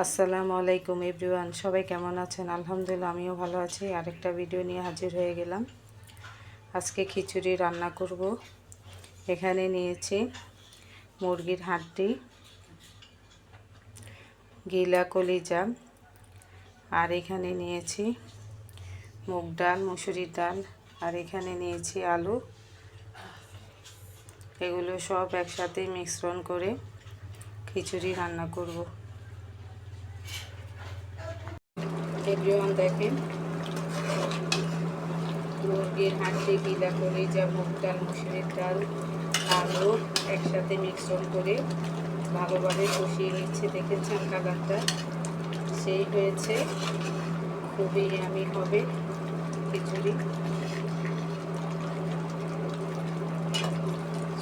আসসালামু আলাইকুম এভরিওয়ান, সবাই কেমন আছেন? আলহামদুলিল্লাহ, আমিও ভালো আছি। আরেকটা ভিডিও নিয়ে হাজির হয়ে গেলাম। আজকে খিচুড়ি রান্না করব। এখানে নিয়েছি মুরগির হাড্ডি, গিলা কলিজা, আর এখানে নিয়েছি মুগ ডাল, মসুরির ডাল, আর এখানে নিয়েছি আলু। এগুলো সব একসাথে মিশ্রণ করে খিচুড়ি রান্না করব। এভরিওয়ান দেখেন, মুরগির হাড্ডি, গিলা কলিজা, মুগ ডাল, মসুরির ডাল, আলু একসাথে মিশ্রণ করে ভালোভাবে কষিয়ে নিচ্ছে। দেখেছেন কালারটা সেই হয়েছে, খুবই ইয়ামি হবে খিচুড়ি।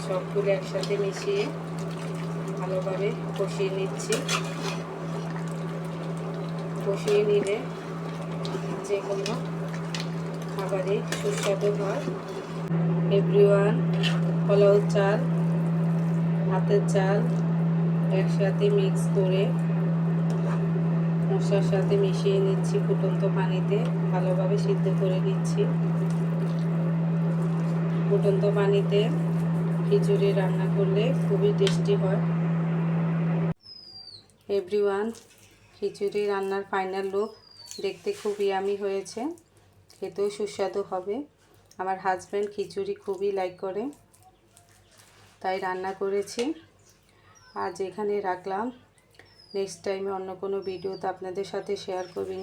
সবগুলো একসাথে মিশিয়ে ভালোভাবে কষিয়ে নিচ্ছি। কষিয়ে নিলে যে কোনো খাবারই সুস্বাদু হয়। এভরিওয়ান, পোলাও চাল, ভাতের চাল একসাথে মিক্স করে মশলার সাথে মিশিয়ে নিচ্ছি। ফুটন্ত পানিতে ভালোভাবে সিদ্ধ করে নিচ্ছি। ফুটন্ত পানিতে খিচুড়ি রান্না করলে খুবই টেস্টি হয়। এভরিওয়ান, খিচুড়ি রান্নার ফাইনাল লুক দেখতে খুব ইয়ামি হয়েছে, খেতেও সুস্বাদু হবে। আমার হাজব্যান্ড খিচুড়ি খুবই লাইক করে, তাই রান্না করেছি। আজ এখানে রাখলাম। নেক্সট টাইমে অন্য কোনো ভিডিওতে আপনাদের সাথে শেয়ার করবেন।